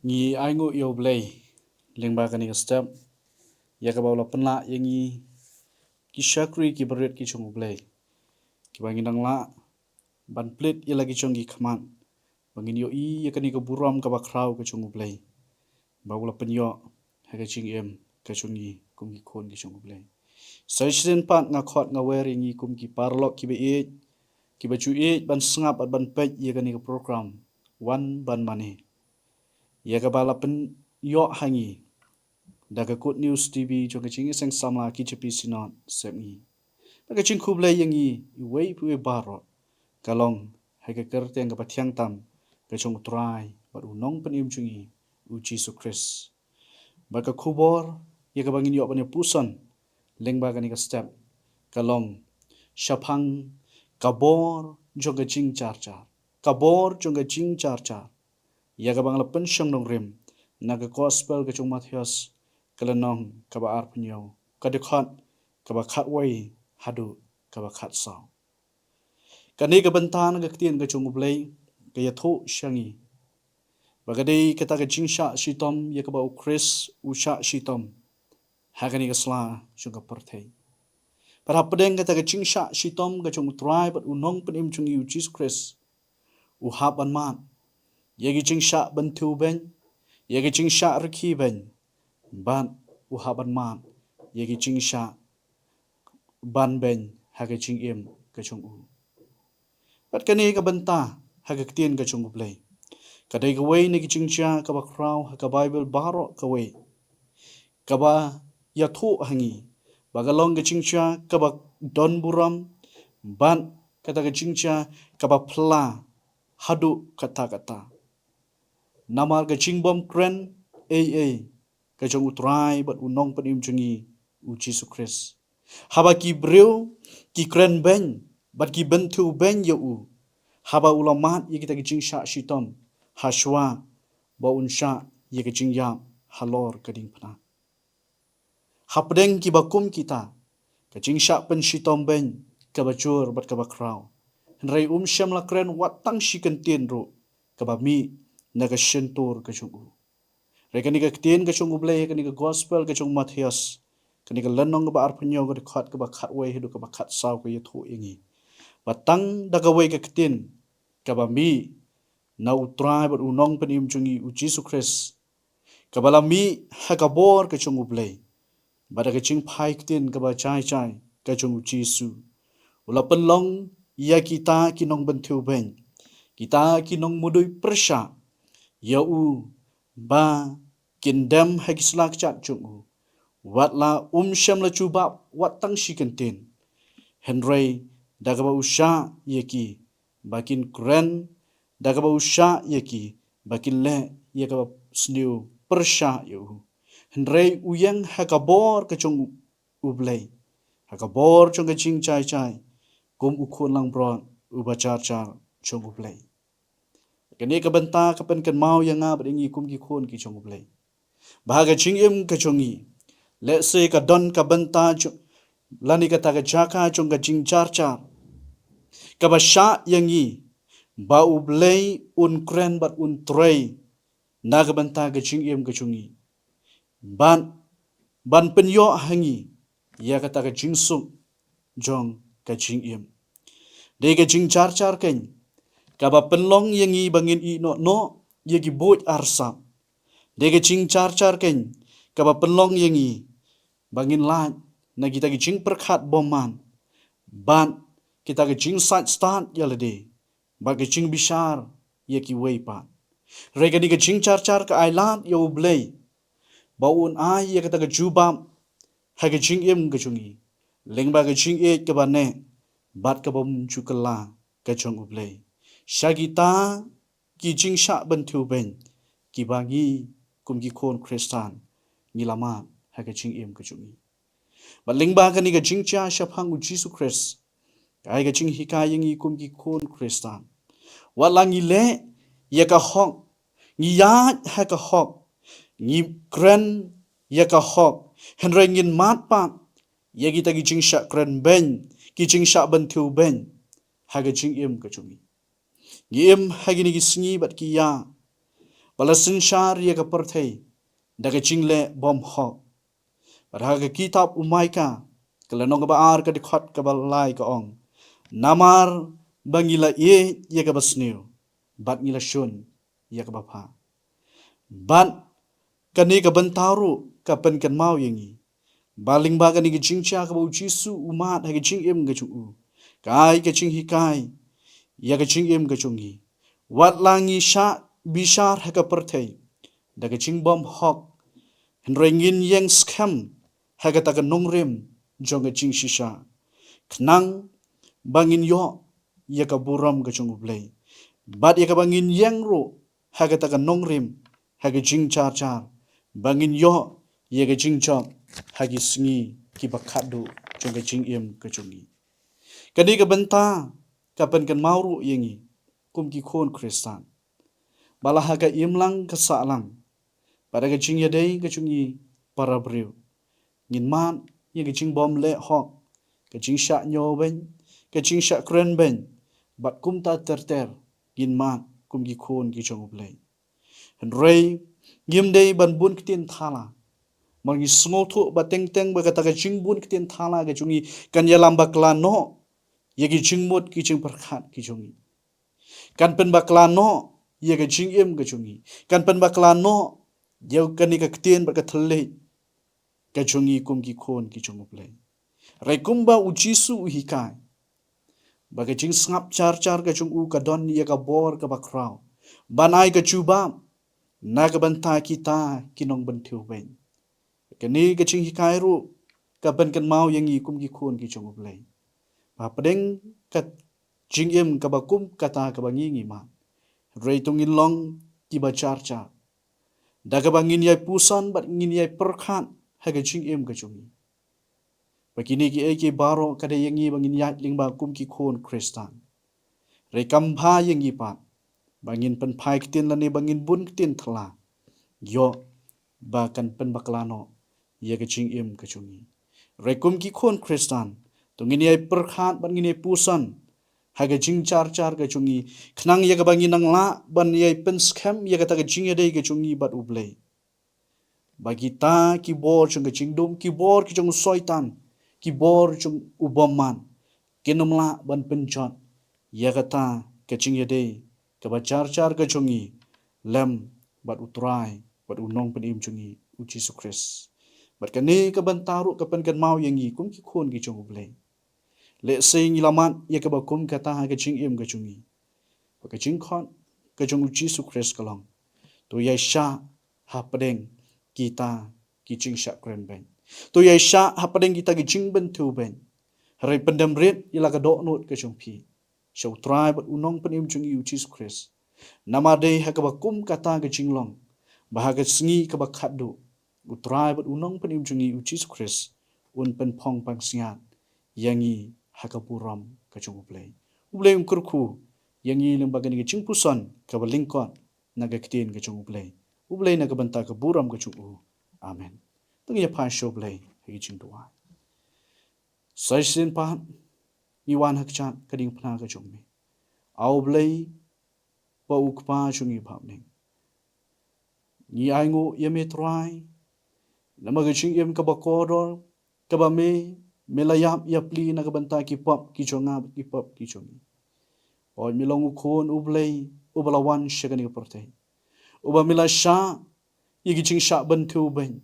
Ngi aingu yo blay lengba kani ka step ya ka bawla penla yangi ki shakri ki berit ki chung blay ki bangi nang la ban plit ya lagi chung ki khaman bangin yo I ya kani ka buram ka ba kraw ka chung blay bawla penyo ha ka ching em ka chung gi kum ki khon ki chung blay sai pat nga khot nga wer yangi kum ki parlok ki be e ki ba chu e ban sngap at ban pej ya kani ka program one ban mane ya ka bala pen yo hangi daga good news tv cho ka ching iseng samla ki chepi sinot semni daga ching khuble yangi wei pu baro kalong hai ka kerteng ka pathiang tam ka chung trai ba unong penim chungi u Jesus Christ ba ka khubor ya ka bangin yo bane puson lengba ka ni ka step kalong shaphang kabor jong ka ching char char kabor jong ka ching char char ya ka bangla pensyong nong rim naga gospel ka chung Matthias kalanong ka ba arpunyo ka dekhot ka ba khat wai hadu ka ba khat saw kani ka bantan ka ktien ka chung blai ka ya tho shangi bagadei ka ta ka jingsha shitom ya ka ba u Chris u sha shitom ha kani ka sla chung ka parthei para pedeng ka ta ka jingsha shitom ka chung tribe u nong penim chung u Jesus Christ u haban man yagi jingsha bantu ben yagi jingsha rki ben ban u haban man yagi jingsha ban ben ha ka jing em ka chung u pat kani ka banta ha ka ktien ka chung blai ka dai ka wei ni ki jingcha ka ba kraw ha ka bible baro ka wei ka ba ya thu hangi ba ga long ka jingcha ka ba don buram ban ka ta ka jingcha ka ba phla hadu kata kata namal ka jingbom kren ka chung utrai bat unong panim chungi u Jesus Christ haba ki breu ki kren ben bat ki bentu ben yo u haba ulamat ye kita ki jingsha shitom hashwa ba unsha ye ki jingya halor kading pana hapdeng ki bakum kita ka jingsha pen shitom ben ka bachur bat ka bakraw henrai syam la kren watang shiken tien ro ka ba mi naga shentur ka chung u rekani ka ktien ka chung ublai kani ka gospel ka chung Matthias kani ka lanong ba arpunyo ka khat ka ba khat wei hidu ka ba khat saw ka yathu ingi batang daga wei ka ktien ka ba mi na utrai ba unong penim chungi u Jesus Christ ka bala mi ha ka bor ka chung ublai ba daga ching phai ktien ka ba chai chai ka chung u Jesus ula penlong ya kita kinong bentiu ben kita kinong mudui persya ya u ba kindam hagislak chat chung u watla syam la chuba watang shikentin henry daga ba usha yeki bakin kren daga ba usha yeki bakin le yeka sniu persha yu henry uyang hakabor ka chung ublai hakabor chung ka ching chai chai kum ukhon lang bron ubachar char chung ublai kani ka banta ka pen kan mau yang nga bringi kum ki khon ki chung ublai bahaga ching em ka chungi let's say ka don ka banta lani ka ta ka jaka chung ka ching char char ka ba sha yangi ba ublai un kren bat un trei na ka banta ka ching em ka chungi ban penyo hangi ya ka ta ka ching suk jong ka ching em de ka ching char char ken ka ba penlong yangi bangin I no yagi boj arsam de ka ching char char ken ka ba penlong yangi bangin lan na kita ki ching perkhat boman ban kita ki ching sat start yalade ba ki ching bishar ye ki wei pa rega ni ki ching char char ka ailat yo blai ba un ai ye ka jubam ha ki ching em ka chungi lengba ki ching e ka ba ne bat ka bom chukala ka chung ublai shagita ki ching sha ban thu ben ki bangi kum ki khon Kristan ngilama ha ka ching em ka chungi balingba kani ka jingcha shaphang u Jesus Christ kai ka jing hika yangi kum ki khon Kristan walangi le ya ka hok ngi ya ha ka hok ngi kren ya ka hok henrengin mat pa yagi ta ki jingsha kren ben ki jingsha ban thu ben ha ka jing em ka chungi ngi em ha gi ni ki sngi bat ki ya Palasin syar ya ka perthei daga jingle bom hok. Padahal ke kitab umaika kelanong ka baar ka dikhot ka balai ka ong. Namar bangila ye ya ka basniu. Bat ngila shun ya ka bapa. Bat kani ka bentaru ka pen kan mau yengi. Baling ba kani ka jingcha ka bau jisu umat ha ka jing im ka chung. Kai ka jing hikai ya ka jing im ka chungi. Wat langi sya bishar ha ka perthei. Daga jing bom hok. Henrengin yang scam ha ka taka nongrim jong ka jing shisha. Knang bangin yo ya ka buram ka chung ublay. Bat ya ka bangin yang ro ha ka taka nongrim ha ka jing char char. Bangin yo ya ka jing chop ha ki singi ki bakadu jong ka jing im ka chungi. Kani ka benta kapan kan mauru yengi kum ki khon Kristan. Balaha ka imlang ka saalang. Pada ka jing yadai ka chungi para briu. Ngin man ya ka jing bom le hok. Ka jing syak nyo ben. Ka jing syak kren ben. Bat kum ta ter. Ngin man kum ki khon ki chong ublay. Henrei ngim day ban bun kitin thala. Mangi small tu ba teng ba kata ka jing bun kitin thala ka chungi kan ya lamba klano. Ya ki jing mut ki jing perkhat ki chungi. Kan pen ba klano ya ka jing im ka chungi. Kan pen ba klano ya kani ka kitin ba ka thale ka chungi kum ki khon ki chung ublay. Rai kumba ujisu uhikai. Ba ka jing sngap char ka chung u ka don ya ka bor ka ba kraw. Banai ka chubam na ka banta kita kinong bantiu ben. Kani ka jing hikai ru ka pen kan mau yang i kum ki khon ki chung ublay. Ba pedeng ka jing im ka ba kum kata ka ba ngi ma. Rai tungin long ki ba char. Da ka ba ngin yai pusan bat ngin yai perkhat ha ka jing im ka chungi. Begini ki eke baro kada yang i bangin yai ling ba kum ki khon Kristan. Rai kampha yang i pat. Bangin pen pai kitin lani bangin bun kitin thala. Yo ba kan pen baklano ya ka jing im ka chungi. Rai kum ki khon Kristan. Tungin yai perkhat bat ngin yai pusan. Haga jing char ka chungi. Knang ya ka bangin nang la ban yai pen scam ya ka ta ka jing yadai ka chungi bat ublay. Bagi ta ki bor chung ka jing dum ki bor ki chung soitan. Ki bor chung uboman. Kinom la ban pen jot. Ya ka ta ka jing yadai ka ba char ka chungi. Lem bat utrai bat unong pen im chungi uji sukres. Bat kani ka bantaru ka pen kan mau yangi kum ki khon ki chung ublay. Le sing ilamat ya ka ba kum kata ha ka jing im ka chungi. Ba ka jing khon ka chung uji sukres kalong. Tu yai sya ha pedeng kita ki jing syak kren ben. Tu yai sya ha pedeng kita ki jing ben tu ben. Harai pendam rit ila ka dok not ka chung pi. Syau try bat unong pen im chungi uji sukres. Nama day ha ka ba kum kata ka jing long. Ba ha ka sengi ka ba khadu. Utrai bat unong pen im chungi uji sukres. Un pen pong pang singat. Yangi hakapuram kachung ublay. Ublay kurku yangi lembaga ni kaching pusan kabalingkot naga kitin kachung ublay. Ublay naga banta kaburam kachung u. Amen. Tungi ya pa show ublay hagi ching doa. Sai sin pa iwan hakchat kading pna kachung me. Au ublay pa ukpa chungi papning. Ni aingo yame try namaga ching yam kabakodor kabame melayap yapli nakabanta ki pop ki chonga ki pop ki chongi. O milong ukon ublay ubalawan shagani porte. Uba mila sha yigi ching sha bantu ben.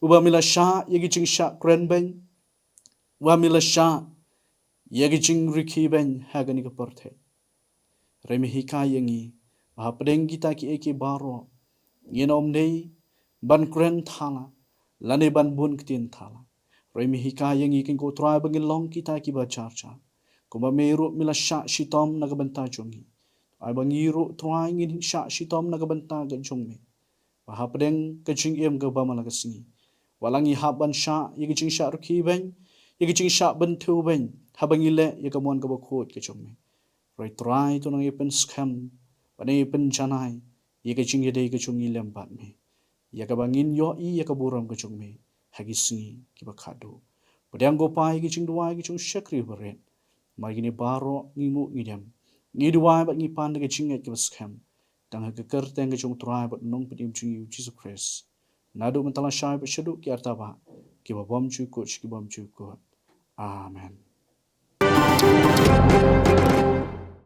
Uba mila sha yigi ching sha kren ben. Uba mila sha yigi ching riki ben hagani porte. Remi hika yangi bahapdeng kita ki eke baro. Yenom nei ban kren thala lane ban bun kitin thala. Remi hika yang ikin ko try bangin long kita ki ba char. Kuma meru mila sha shitom nagabanta chungi. Ay bangiru try ngin sha shitom nagabanta ga chungmi. Bahapdeng kaching em ga ba malagasni. Walangi haban sha yigi ching sha ruki ben yigi ching sha bantu ben habangile yagamon ga ba khot ka chungmi. Rai try to nang ipen scam bani ipen janai yigi ching yedai ga chungi lembat me. Yakabangin yo I yakaburam ka chungmi. Hagi singi kiba khadu. Padang gopai ki ching duai ki chung shakri beret. Magini baro ngingu ngidam. Ngiduai bat ngipan ki ching kiba scam. tang keker teng ke chung trai bat nong pitim chung yu Jesus Christ nadu mentala syai bat syadu ki artaba ki babam chu coach ki bam chu ko amen